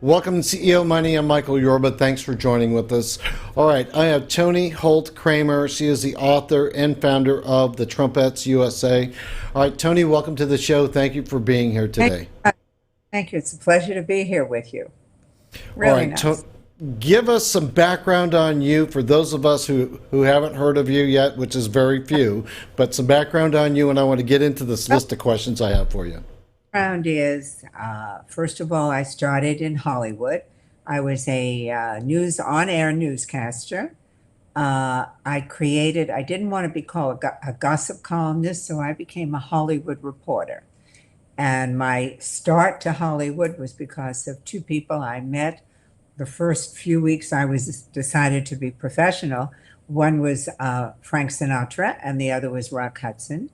Welcome to CEO Money. I'm Michael Yorba. Thanks for joining with us. All right, I have Toni Holt Kramer. She is the author and founder of The Trumpettes USA. All right, Toni, welcome to the show. Thank you for being here today. Thank you. It's a pleasure to be here with you. Really All right, nice. Give us some background on you for those of us who haven't heard of you yet, which is very few, but some background on you, and I want to get into this list of questions I have for you. Background is, first of all, I started in Hollywood. I was a on-air newscaster. I didn't want to be called a gossip columnist, so I became a Hollywood reporter. And my start to Hollywood was because of two people I met. The first few weeks I was decided to be professional. One was Frank Sinatra, and the other was Rock Hudson.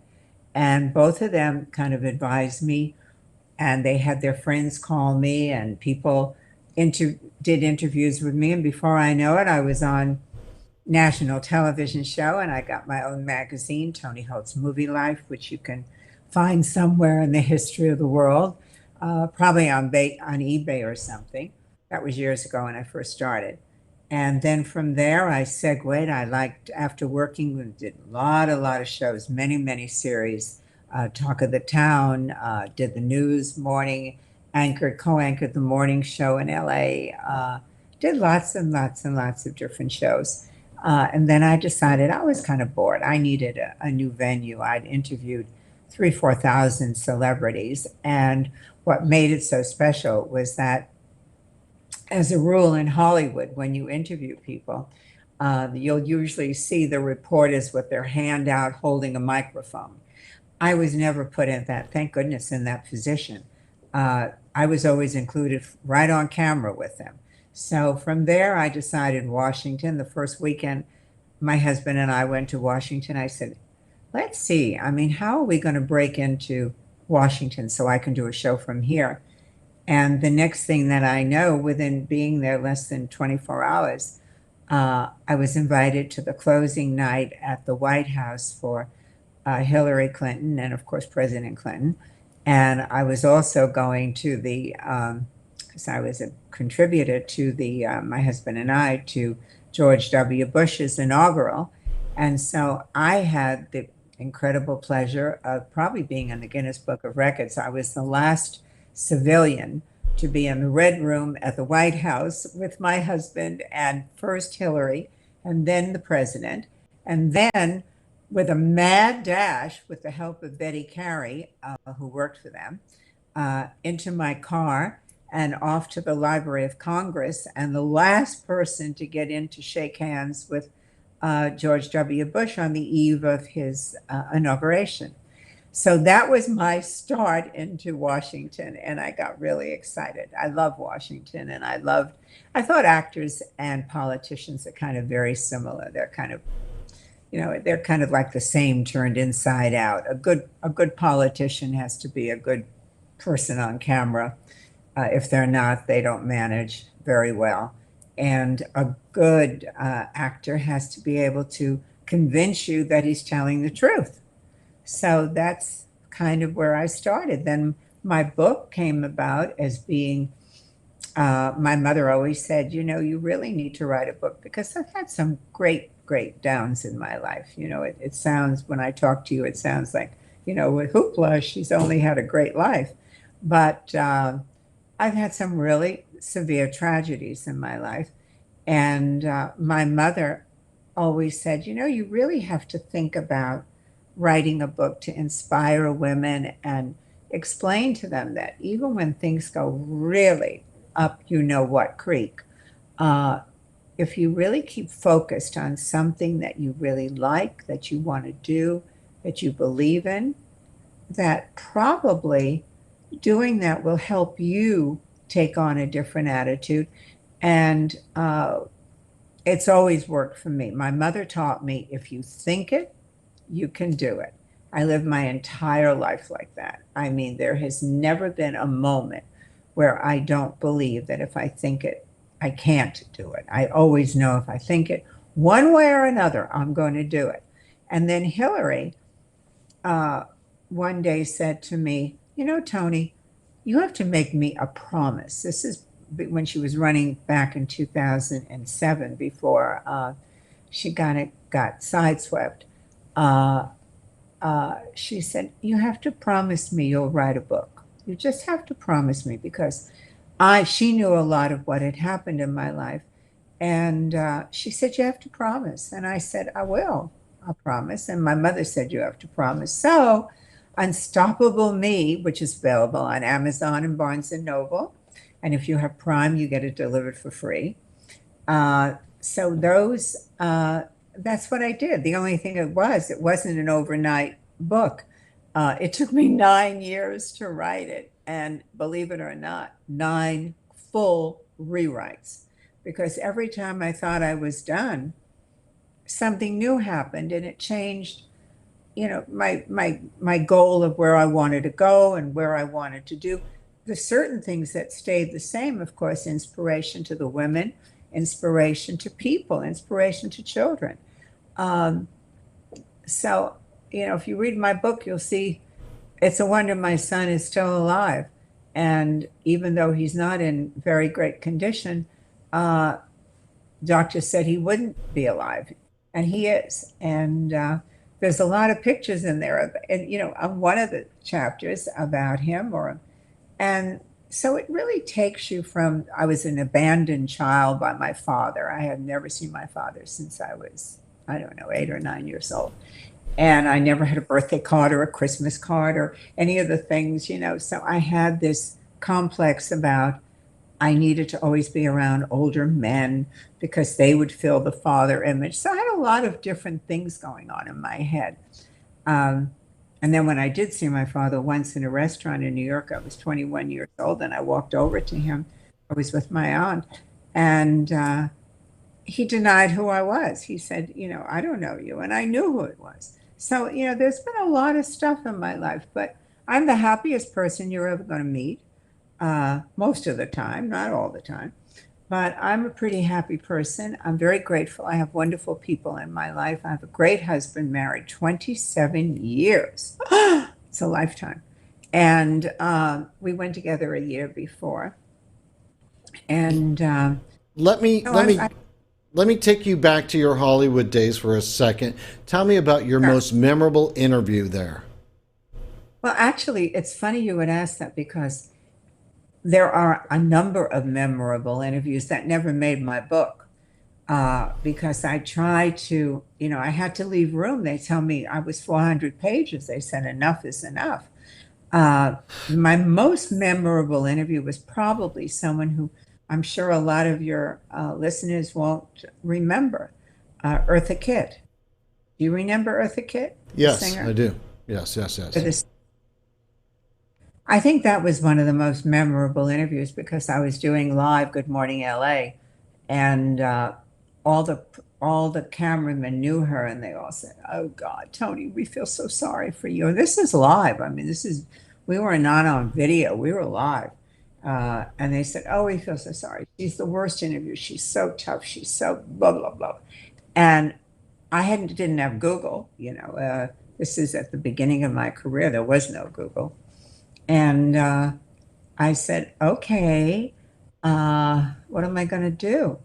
And both of them kind of advised me, and they had their friends call me, and people did interviews with me. And before I know it, I was on national television show, and I got my own magazine, Toni Holt's Movie Life, which you can find somewhere in the history of the world, probably on eBay or something. That was years ago when I first started. And then from there, I segued. After working, we did a lot of shows, many series. Talk of the Town, did the news morning, co-anchored the morning show in LA, did lots and lots of different shows. And then I decided I was kind of bored. I needed a new venue. I'd interviewed 4,000 celebrities. And what made it so special was that, as a rule in Hollywood, when you interview people, you'll usually see the reporters with their hand out holding a microphone. I was never put in that, thank goodness, in that position. I was always included right on camera with them. So from there, I decided Washington. The first weekend, my husband and I went to Washington. I said, let's see, how are we going to break into Washington so I can do a show from here? And the next thing that I know, within being there less than 24 hours, I was invited to the closing night at the White House for Hillary Clinton and, of course, President Clinton. And I was also going to because I was a contributor to my husband and I, to George W. Bush's inaugural. And so I had the incredible pleasure of probably being in the Guinness Book of Records. I was the last civilian to be in the Red Room at the White House with my husband, and first Hillary, and then the president. And then, with a mad dash, with the help of Betty Carey, who worked for them, into my car and off to the Library of Congress, and the last person to get in to shake hands with George W. Bush on the eve of his inauguration. So that was my start into Washington, and I got really excited. I love Washington, and I thought actors and politicians are kind of very similar. They're kind of like the same turned inside out. A good politician has to be a good person on camera. If they're not, they don't manage very well. And a good actor has to be able to convince you that he's telling the truth. So that's kind of where I started. Then my book came about as being, my mother always said, you really need to write a book, because I've had some great downs in my life. It sounds, when I talk to you, it sounds like, with hoopla, she's only had a great life. But I've had some really severe tragedies in my life. And my mother always said, you really have to think about writing a book to inspire women and explain to them that even when things go really up, what creek, if you really keep focused on something that you really like, that you want to do, that you believe in, that probably doing that will help you take on a different attitude. And it's always worked for me. My mother taught me, if you think it, you can do it. I lived my entire life like that. I mean, there has never been a moment where I don't believe that if I think it, I can't do it. I always know if I think it one way or another, I'm going to do it. And then Hillary uh, one day said to me, you know, Toni, you have to make me a promise. This is when she was running back in 2007 before she got sideswept. Uh, she said, you have to promise me you'll write a book. You just have to promise me because she knew a lot of what had happened in my life. And she said, you have to promise. And I said, I will. I'll promise. And my mother said, you have to promise. So Unstoppable Me, which is available on Amazon and Barnes and Noble. And if you have Prime, you get it delivered for free. So that's what I did. The only thing it wasn't an overnight book. It took me 9 years to write it. And believe it or not, 9 full rewrites. Because every time I thought I was done, something new happened and it changed, you know, my goal of where I wanted to go and where I wanted to do. The certain things that stayed the same, of course, inspiration to the women, inspiration to people, inspiration to children. Um, so, you know, if you read my book, you'll see it's a wonder my son is still alive. And even though he's not in very great condition, uh, doctor said he wouldn't be alive, and he is. And there's a lot of pictures in there, and you know, on one of the chapters about him, and so it really takes you from I was an abandoned child by my father. I had never seen my father since I was, I don't know, 8 or 9 years old. And I never had a birthday card or a Christmas card or any of the things, you know. So I had this complex about I needed to always be around older men because they would fill the father image. So I had a lot of different things going on in my head. Um, and then when I did see my father once in a restaurant in New York, I was 21 years old and I walked over to him. I was with my aunt and he denied who I was. He said, you know, I don't know you. And I knew who it was. So, you know, there's been a lot of stuff in my life, but I'm the happiest person you're ever going to meet most of the time, not all the time. But I'm a pretty happy person. I'm very grateful. I have wonderful people in my life. I have a great husband, married 27 years. It's a lifetime. And we went together a year before. And Let me no, let me let me take you back to your Hollywood days for a second. Tell me about your sure. most memorable interview there. Well, actually, it's funny you would ask that because there are a number of memorable interviews that never made my book because I tried to, you know, I had to leave room. They tell me I was 400 pages. They said enough is enough. Uh, my most memorable interview was probably someone who I'm sure a lot of your listeners won't remember, Eartha Kitt. Do you remember Eartha Kitt, the Yes, I singer? do. Yes, yes, Or yes. the I think that was one of the most memorable interviews because I was doing live Good Morning LA, and all the all the cameramen knew her, and they all said, "Oh God, Toni, we feel so sorry for you." And this is live. I mean, this is we were not on video; we were live. And they said, "Oh, we feel so sorry. She's the worst interview. She's so tough. She's so blah blah blah." And I hadn't didn't have Google. You know, this is at the beginning of my career. There was no Google. And I said, okay, what am I going to do?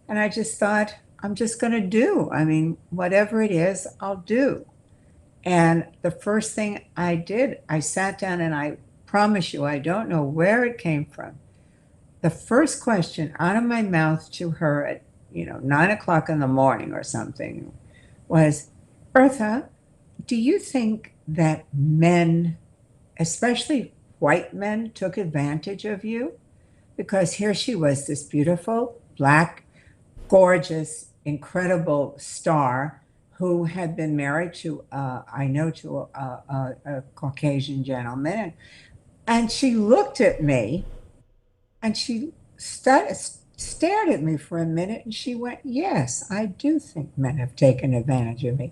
And I just thought, I'm just going to do. I mean, whatever it is, I'll do. And the first thing I did, I sat down and I promise you, I don't know where it came from. The first question out of my mouth to her at, you know, 9 o'clock in the morning or something was, Eartha, do you think that men, especially white men, took advantage of you? Because here she was, this beautiful, black, gorgeous, incredible star who had been married to, I know, to a Caucasian gentleman. And she looked at me And she stared at me for a minute and she went, yes, I do think men have taken advantage of me.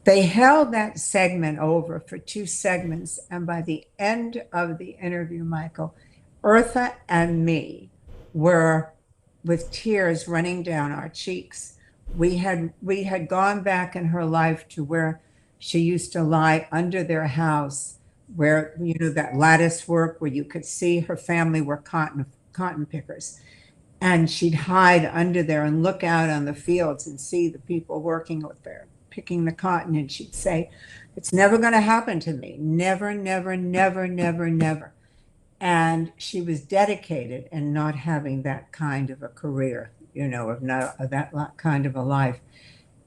They held that segment over for 2 segments. And by the end of the interview, Michael, Eartha and me were with tears running down our cheeks. We had gone back in her life to where she used to lie under their house, where that lattice work where you could see her family were cotton pickers, and she'd hide under there and look out on the fields and see the people working with there picking the cotton, and she'd say, it's never going to happen to me, never, never, never, never, never. And she was dedicated in not having that kind of a career, of that kind of a life.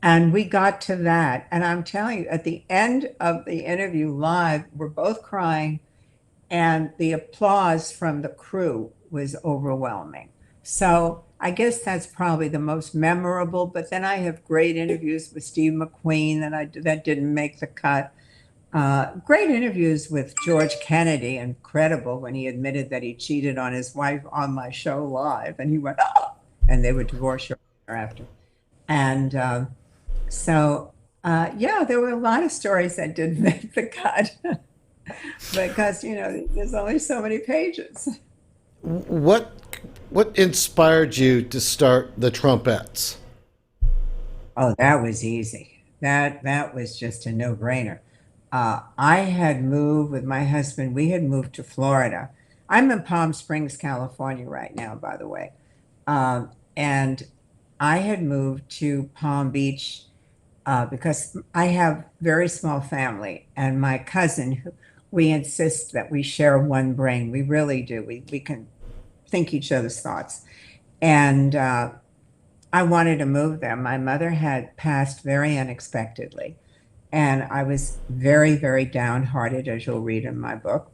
And we got to that. And I'm telling you, at the end of the interview live, we're both crying, and the applause from the crew was overwhelming. So I guess that's probably the most memorable. But then I have great interviews with Steve McQueen that didn't make the cut. Great interviews with George Kennedy, incredible when he admitted that he cheated on his wife on my show live, and he went, oh, and they would divorce her after. And yeah, there were a lot of stories that didn't make the cut because, there's only so many pages. What inspired you to start the Trumpettes? Oh, that was easy. That was just a no-brainer. I had moved with my husband. We had moved to Florida. I'm in Palm Springs, California right now, by the way. And I had moved to Palm Beach because I have very small family, and my cousin, we insist that we share one brain. We really do. We can think each other's thoughts. And I wanted to move there. My mother had passed very unexpectedly, and I was very, very downhearted, as you'll read in my book.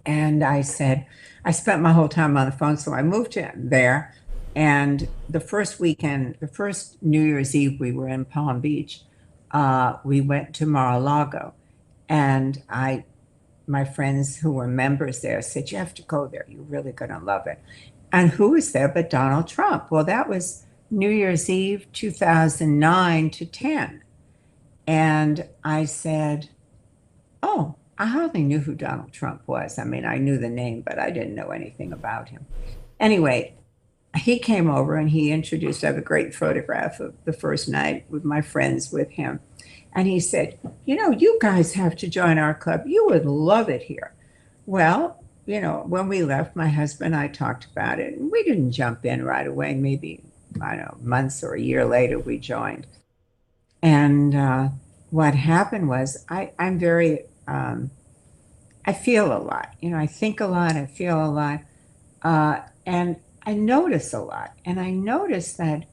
And I said, I spent my whole time on the phone, so I moved to there. And the first weekend, the first New Year's Eve, we were in Palm Beach. We went to Mar-a-Lago, and my friends who were members there said, you have to go there. You're really going to love it. And who was there but Donald Trump? Well, that was New Year's Eve, 2009 to 10. And I said, oh, I hardly knew who Donald Trump was. I mean, I knew the name, but I didn't know anything about him. Anyway, he came over and he introduced, I have a great photograph of the first night with my friends with him. And he said, you guys have to join our club. You would love it here. Well, when we left, my husband and I talked about it, and we didn't jump in right away. Maybe, I don't know, months or a year later, we joined. And what happened was I'm very, I feel a lot. I think a lot, I feel a lot. And I notice a lot. And I notice that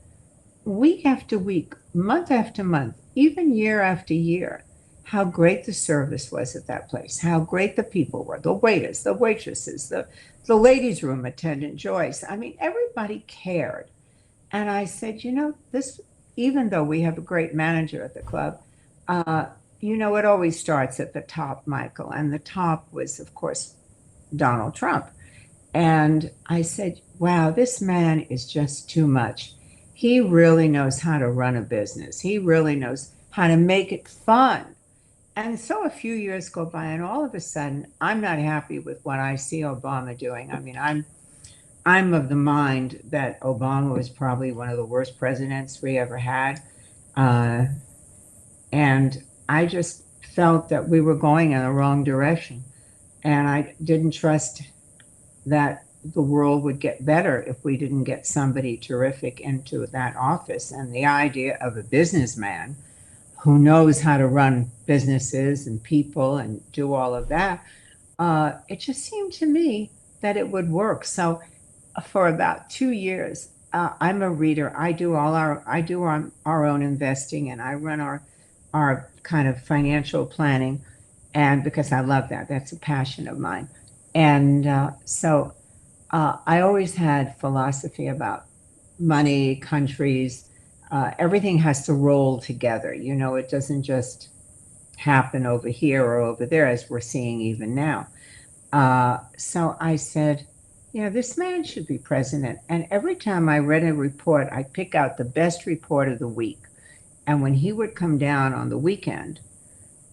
week after week, month after month, even year after year, how great the service was at that place, how great the people were, the waiters, the waitresses, the ladies' room attendant, Joyce. I mean, everybody cared. And I said, this, even though we have a great manager at the club, it always starts at the top, Michael. And the top was, of course, Donald Trump. And I said, wow, this man is just too much. He really knows how to run a business. He really knows how to make it fun. And so a few years go by, and all of a sudden, I'm not happy with what I see Obama doing. I mean, I'm of the mind that Obama was probably one of the worst presidents we ever had. And I just felt that we were going in the wrong direction. And I didn't trust that the world would get better if we didn't get somebody terrific into that office. And the idea of a businessman who knows how to run businesses and people and do all of that, it just seemed to me that it would work. So for about 2 years, I'm a reader. I do our own investing, and I run our kind of financial planning, and because I love that, that's a passion of mine. And so I always had philosophy about money, countries. Everything has to roll together. It doesn't just happen over here or over there, as we're seeing even now. So I said, this man should be president. And every time I read a report, I'd pick out the best report of the week. And when he would come down on the weekend,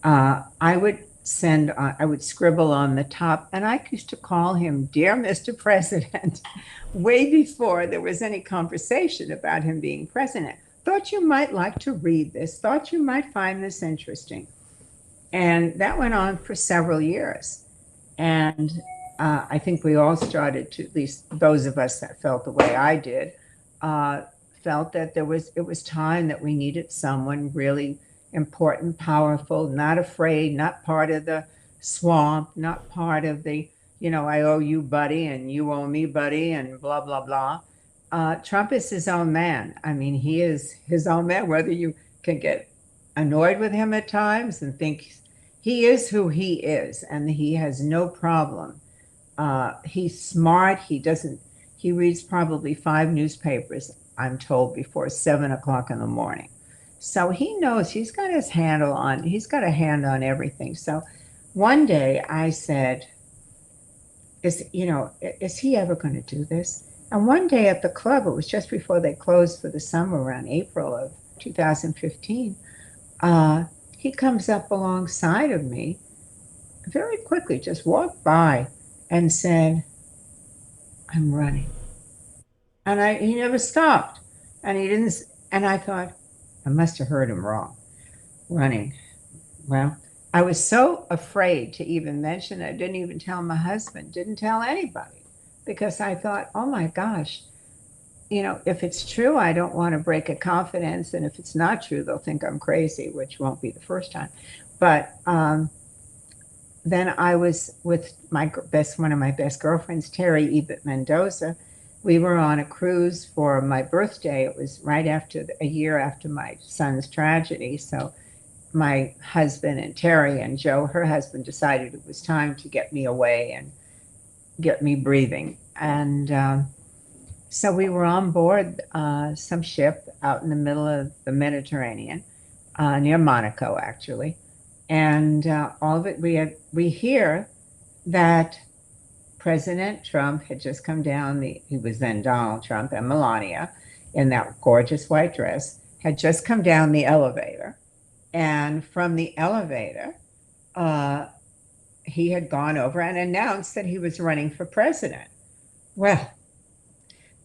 I would scribble on the top, and I used to call him Dear Mr. President, way before there was any conversation about him being president. Thought you might like to read this, thought you might find this interesting. And that went on for several years. And I think we all started to, at least those of us that felt the way I did, uh, felt that it was time that we needed someone really important, powerful, not afraid, not part of the swamp, not part of the, I owe you, buddy, and you owe me, buddy, and blah, blah, blah. Trump is his own man. I mean, he is his own man, whether you can get annoyed with him at times and think he is who he is, and he has no problem. He's smart. He reads probably 5 newspapers, I'm told, before 7 o'clock in the morning. So he knows he's got a hand on everything. So one day I said, is he ever going to do this? And one day at the club, it was just before they closed for the summer, around April of 2015, he comes up alongside of me very quickly, just walked by and said, I'm running. And he never stopped. And he didn't, and I thought, I must have heard him wrong. Running. Well, I was so afraid to even mention it. I didn't even tell my husband, didn't tell anybody, because I thought, oh my gosh, if it's true, I don't want to break a confidence. And if it's not true, they'll think I'm crazy, which won't be the first time. But then I was with one of my best girlfriends, Terry Ebert Mendoza. We were on a cruise for my birthday. It was right after a year after my son's tragedy. So my husband and Terry and Joe, her husband, decided it was time to get me away and get me breathing. And so we were on board some ship out in the middle of the Mediterranean, near Monaco, actually. And all of it, we hear that President Trump had just come down, he was then Donald Trump, and Melania, in that gorgeous white dress, had just come down the elevator. And from the elevator, he had gone over and announced that he was running for president. Well,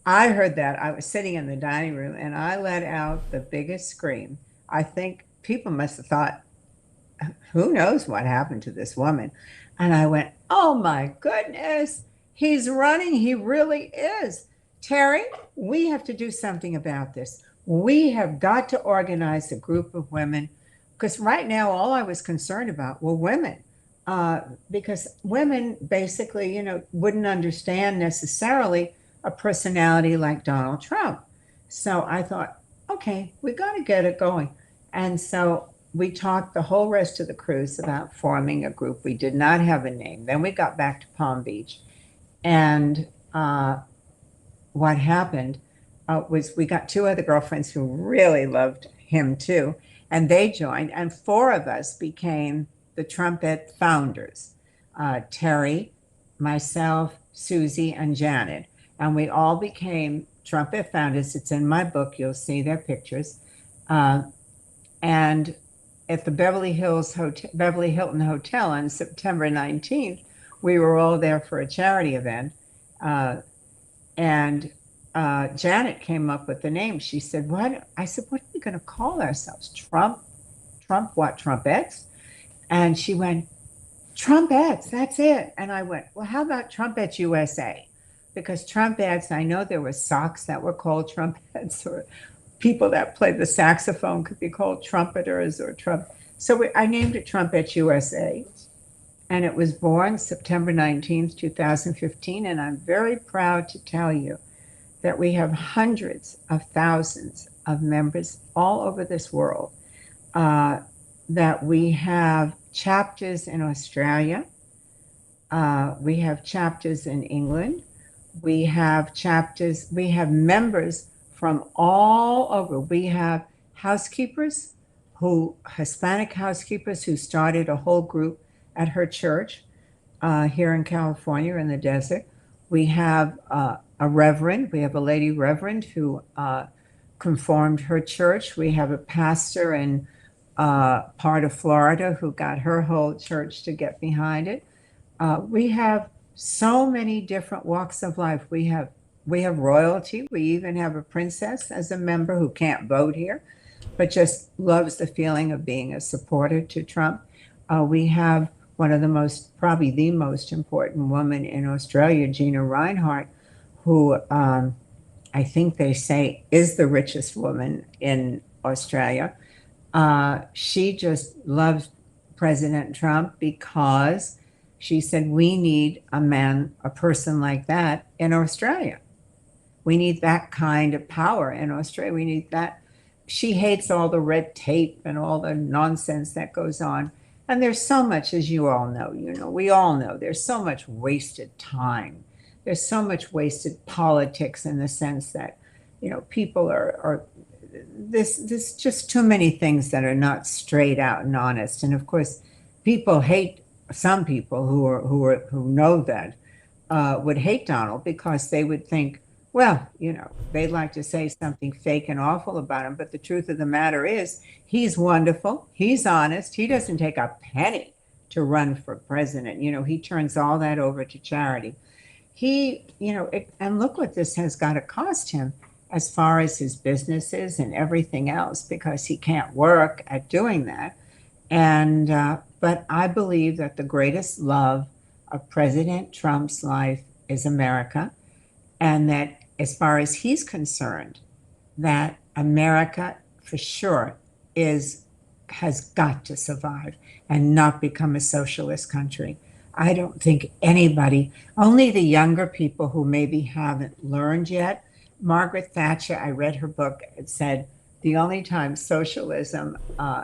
I heard that. I was sitting in the dining room and I let out the biggest scream. I think people must have thought, who knows what happened to this woman? And I went, oh my goodness, he's running. He really is. Terry, we have to do something about this. We have got to organize a group of women, because right now all I was concerned about were women, because women basically, wouldn't understand necessarily a personality like Donald Trump. So I thought, okay, we got to get it going. And so we talked the whole rest of the cruise about forming a group. We did not have a name. Then we got back to Palm Beach. And what happened was we got 2 other girlfriends who really loved him too. And they joined. And 4 of us became the Trumpet founders. Terry, myself, Susie, and Janet. And we all became Trumpet founders. It's in my book. You'll see their pictures. And at the Beverly Hilton Hotel on September 19th, we were all there for a charity event. And Janet came up with the name. She said, what? I said, what are we going to call ourselves? Trump what? Trumpettes? And she went, Trumpettes, that's it. And I went, well, how about Trumpets USA? Because Trumpettes, I know there were socks that were called Trumpets, or people that played the saxophone could be called trumpeters or Trump. So I named it Trumpets USA. And it was born September 19th, 2015. And I'm very proud to tell you that we have hundreds of thousands of members all over this world, that we have chapters in Australia. We have chapters in England. We have members from all over. We have Hispanic housekeepers who started a whole group at her church here in California in the desert. We have a reverend. We have a lady reverend who conformed her church. We have a pastor in part of Florida who got her whole church to get behind it. We have so many different walks of life. We have royalty. We even have a princess as a member who can't vote here, but just loves the feeling of being a supporter to Trump. We have one of the most, probably the most important woman in Australia, Gina Rinehart, who I think they say is the richest woman in Australia. She just loves President Trump because she said, we need a person like that in Australia. We need that kind of power in Australia. We need that. She hates all the red tape and all the nonsense that goes on. And there's so much, as you all know, we all know there's so much wasted time. There's so much wasted politics in the sense that, people are this just too many things that are not straight out and honest. And of course, people hate some people who know that would hate Donald because they would think, well, they'd like to say something fake and awful about him. But the truth of the matter is, he's wonderful. He's honest. He doesn't take a penny to run for president. He turns all that over to charity. And look what this has got to cost him as far as his businesses and everything else, because he can't work at doing that. And, but I believe that the greatest love of President Trump's life is America. And that as far as he's concerned, that America for sure has got to survive and not become a socialist country. I don't think anybody, only the younger people who maybe haven't learned yet. Margaret Thatcher, I read her book, it said the only time socialism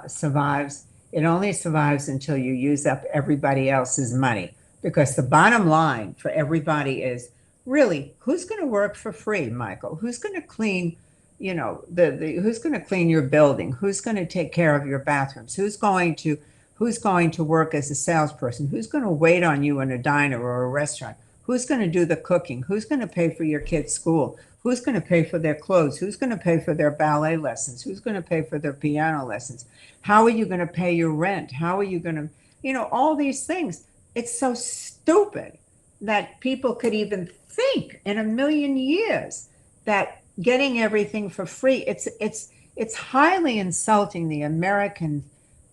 survives, it only survives until you use up everybody else's money. Because the bottom line for everybody is, really, who's going to work for free, Michael? Who's going to clean, who's going to clean your building? Who's going to take care of your bathrooms? Who's going to work as a salesperson? Who's going to wait on you in a diner or a restaurant? Who's going to do the cooking? Who's going to pay for your kids' school? Who's going to pay for their clothes? Who's going to pay for their ballet lessons? Who's going to pay for their piano lessons? How are you going to pay your rent? How are you going to, all these things? It's so stupid that people could even think in a million years that getting everything for free, it's highly insulting the American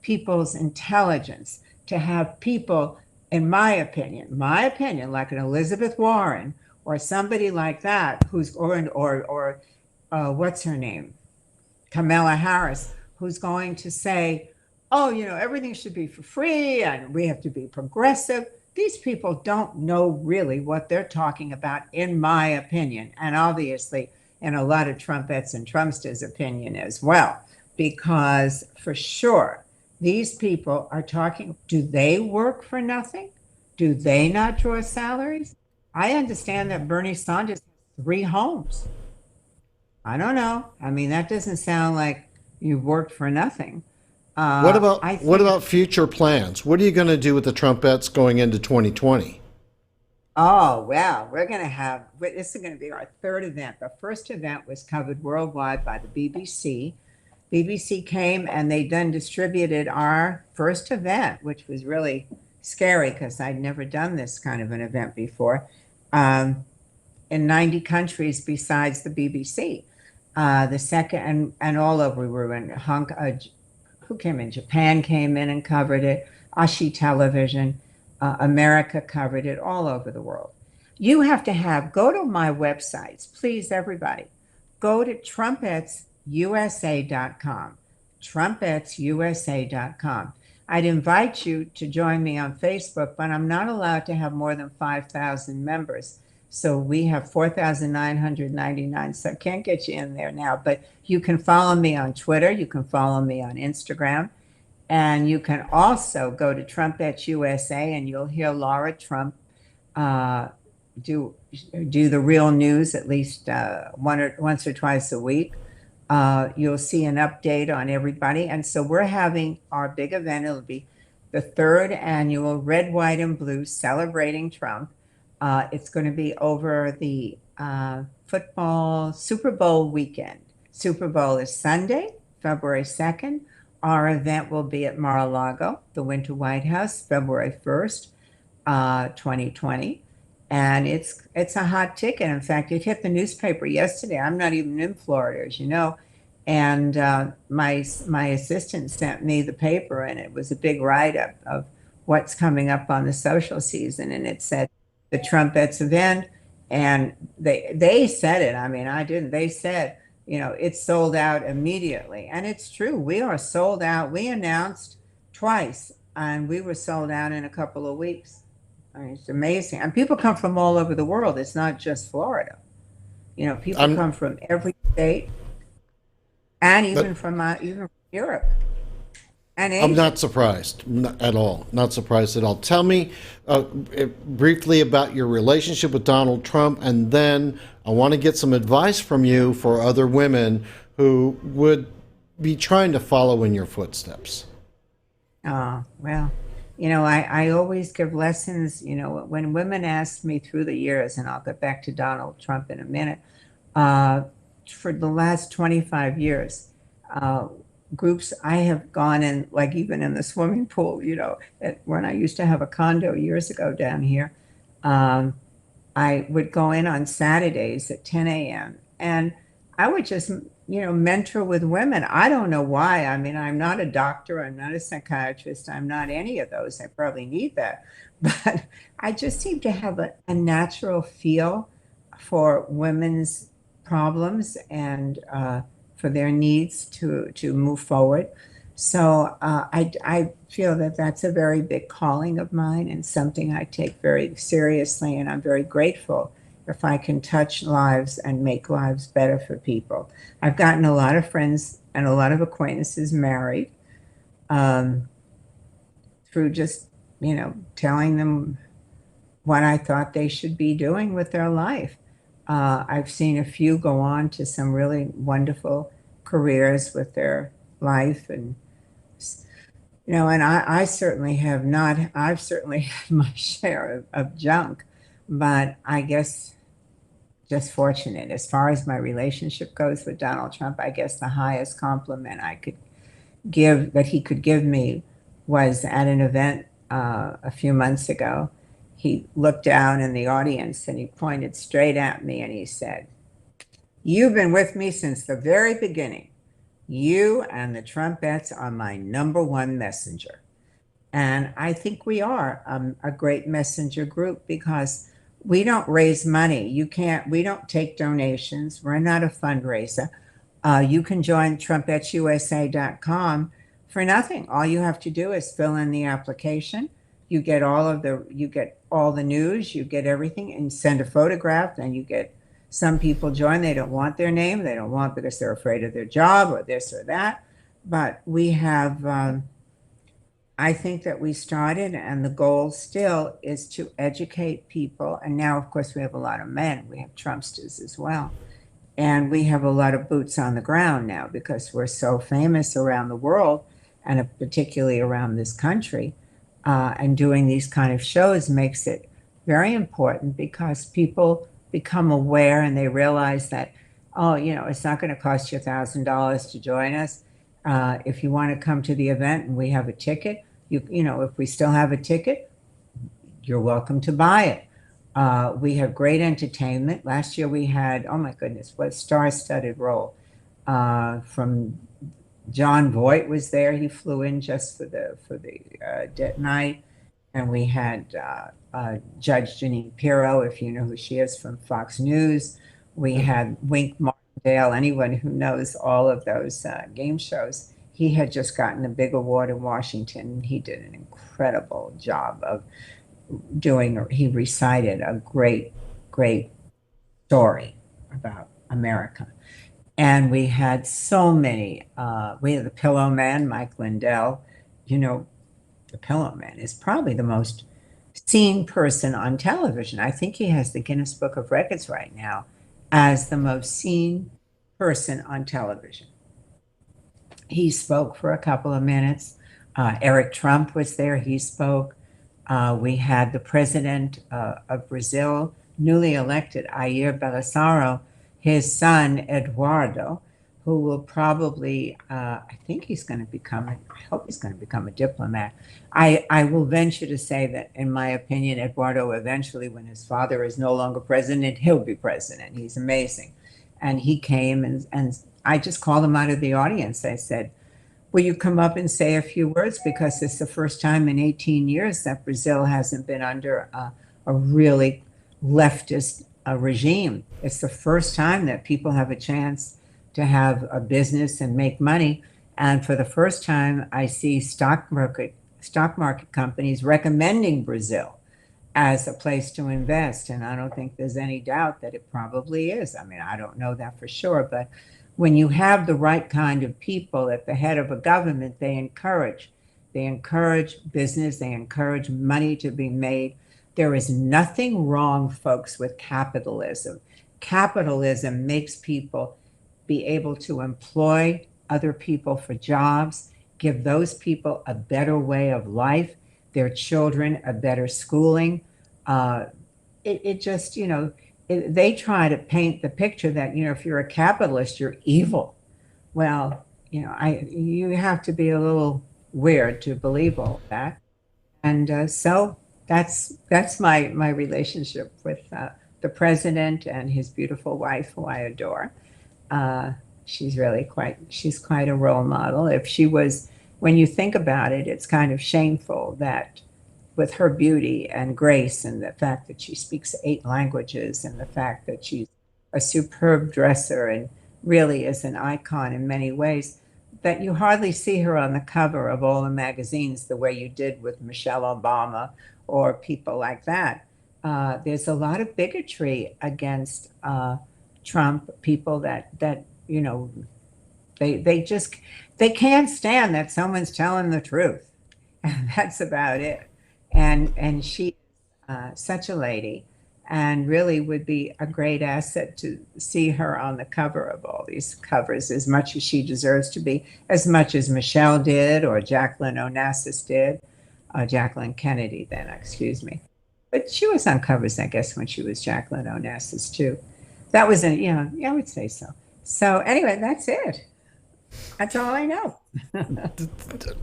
people's intelligence to have people, in my opinion, like an Elizabeth Warren or somebody like that, who's or what's her name, Kamala Harris, who's going to say, oh, everything should be for free and we have to be progressive. These people don't know really what they're talking about, in my opinion, and obviously in a lot of Trumpettes and Trumpsters' opinion as well, because for sure, these people are talking, do they work for nothing? Do they not draw salaries? I understand that Bernie Sanders has 3 homes. I don't know. I mean, that doesn't sound like you've worked for nothing. What about future plans? What are you going to do with the Trumpettes going into 2020? Oh, well, this is going to be our 3rd event. The first event was covered worldwide by the BBC. BBC came and they then distributed our first event, which was really scary because I'd never done this kind of an event before, in 90 countries besides the BBC. The second, and all over, we were in who came in? Japan came in and covered it. Ashi Television, America covered it, all over the world. You have to go to my websites, please, everybody. Go to trumpetsusa.com, trumpetsusa.com. I'd invite you to join me on Facebook, but I'm not allowed to have more than 5,000 members. So we have 4,999, so I can't get you in there now, but you can follow me on Twitter, you can follow me on Instagram, and you can also go to Trumpets USA and you'll hear Laura Trump do the real news at least once or twice a week. You'll see an update on everybody. And so we're having our big event. It'll be the 3rd annual Red, White, and Blue Celebrating Trump. It's going to be over the football Super Bowl weekend. Super Bowl is Sunday, February 2nd. Our event will be at Mar-a-Lago, the Winter White House, February 1st, 2020. And it's a hot ticket. In fact, it hit the newspaper yesterday. I'm not even in Florida, as you know. And my assistant sent me the paper, and it was a big write-up of what's coming up on the social season. And it said the Trumpettes event, and they said it. I mean, I didn't. They said, it's sold out immediately, and it's true. We are sold out. We announced twice, and we were sold out in a couple of weeks. I mean, it's amazing. And people come from all over the world. It's not just Florida. People I'm come from every state, and but even from Europe and I'm Asia. not surprised at all. Not surprised at all. Tell me briefly about your relationship with Donald Trump, and then I want to get some advice from you for other women who would be trying to follow in your footsteps. Oh, well, I always give lessons, when women ask me through the years, and I'll get back to Donald Trump in a minute, uh, for the last 25 years, uh, groups I have gone in, like even in the swimming pool, when I used to have a condo years ago down here, um, I would go in on Saturdays at 10 a.m. and I would just, mentor with women. I don't know why. I mean, I'm not a doctor, I'm not a psychiatrist, I'm not any of those. I probably need that. But I just seem to have a natural feel for women's problems and for their needs to move forward. So I feel that that's a very big calling of mine and something I take very seriously, and I'm very grateful if I can touch lives and make lives better for people. I've gotten a lot of friends and a lot of acquaintances married um, through just, telling them what I thought they should be doing with their life. I've seen a few go on to some really wonderful careers with their life, and and I certainly have not. I've certainly had my share of junk, but I guess just fortunate. As far as my relationship goes with Donald Trump, I guess the highest compliment I could give that he could give me was at an event a few months ago. He looked down in the audience and he pointed straight at me and he said, "You've been with me since the very beginning. You and the Trumpettes are my number one messenger." And I think we are a great messenger group because we don't raise money. We don't take donations. We're not a fundraiser. You can join trumpetsusa.com for nothing. All you have to do is fill in the application. You get all the news, you get everything, and send a photograph, and you get some people join. They don't want their name. They don't want because they're afraid of their job or this or that. But we have, I think that we started, and the goal still is to educate people. And now, of course, we have a lot of men. We have Trumpsters as well. And we have a lot of boots on the ground now because we're so famous around the world and particularly around this country. And doing these kind of shows makes it very important because people become aware and they realize that, oh, it's not going to cost you $1,000 to join us. If you want to come to the event and we have a ticket, if we still have a ticket, you're welcome to buy it. We have great entertainment. Last year we had, oh my goodness, what a star-studded role. From John Voight was there. He flew in just for the dead night, and we had Judge Jeanine Pirro, if you know who she is from Fox News. We had Wink Martindale. Anyone who knows all of those game shows, he had just gotten a big award in Washington. He did an incredible job of he recited a great story about America. And we had so many, we had the Pillow Man, Mike Lindell. The Pillow Man is probably the most seen person on television. I think he has the Guinness Book of Records right now as the most seen person on television. He spoke for a couple of minutes. Eric Trump was there. He spoke. We had the president of Brazil, newly elected, Jair Bolsonaro, his son, Eduardo, who will probably, I think he's going to become, I hope he's going to become a diplomat. I will venture to say that, in my opinion, Eduardo eventually, when his father is no longer president, he'll be president. He's amazing. And he came, and I just called him out of the audience. I said, will you come up and say a few words? Because it's the first time in 18 years that Brazil hasn't been under a really leftist regime. It's the first time that people have a chance to have a business and make money. And for the first time, I see stock market companies recommending Brazil as a place to invest. And I don't think there's any doubt that it probably is. I mean, I don't know that for sure, but when you have the right kind of people at the head of a government, they encourage business, they encourage money to be made. There is nothing wrong, folks, with capitalism. Capitalism makes people be able to employ other people for jobs, give those people a better way of life, their children a better schooling. It just, they try to paint the picture that, if you're a capitalist, you're evil. Well, you have to be a little weird to believe all that. And so that's my relationship with the president and his beautiful wife, who I adore. She's quite a role model. When you think about it, it's kind of shameful that with her beauty and grace and the fact that she speaks 8 languages and the fact that she's a superb dresser and really is an icon in many ways, that you hardly see her on the cover of all the magazines the way you did with Michelle Obama or people like that. There's a lot of bigotry against Trump, people that they can't stand that someone's telling the truth. And that's about it. And she's such a lady, and really would be a great asset to see her on the cover of all these covers, as much as she deserves to be, as much as Michelle did or Jacqueline Onassis did, Jacqueline Kennedy then, excuse me. But she was on covers, I guess, when she was Jacqueline Onassis too. That was I would say so. So anyway, that's it. That's all I know.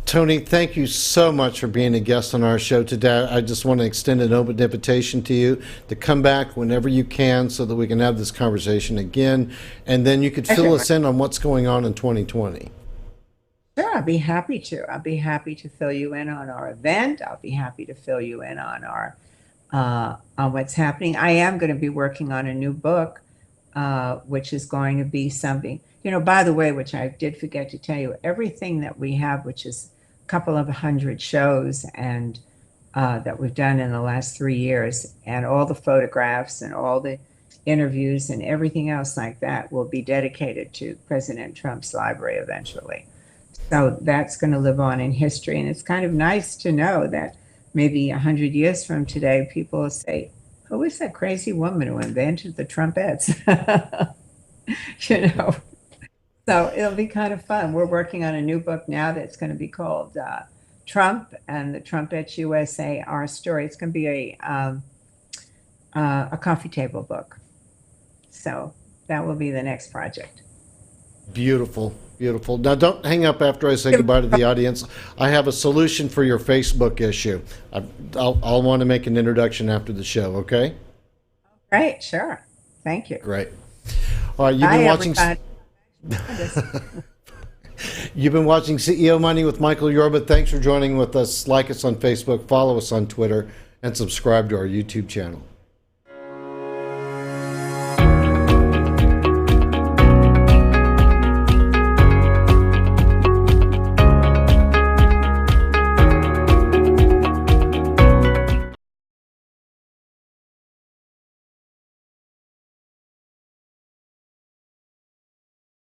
Toni, thank you so much for being a guest on our show today. I just want to extend an open invitation to you to come back whenever you can so that we can have this conversation again. And then you could fill us in on what's going on in 2020. Sure, I'll be happy to. I'll be happy to fill you in on our event. I'll be happy to fill you in on on what's happening. I am going to be working on a new book, which is going to be something. By the way, which I did forget to tell you, everything that we have, which is a couple of 100 shows and that we've done in the last 3 years, and all the photographs and all the interviews and everything else like that will be dedicated to President Trump's library eventually. So that's going to live on in history. And it's kind of nice to know that maybe 100 years from today, people will say, who is that crazy woman who invented the trumpets? So it'll be kind of fun. We're working on a new book now that's going to be called Trump and the Trumpets USA, Our Story. It's going to be a coffee table book. So that will be the next project. Beautiful, beautiful. Now, don't hang up after I say goodbye to the audience. I have a solution for your Facebook issue. I'll want to make an introduction after the show, okay? Great, sure. Thank you. Great. All right, you've been watching... You've been watching CEO Money with Michael Yorba. Thanks for joining with us. Like us on Facebook, follow us on Twitter, and subscribe to our YouTube channel.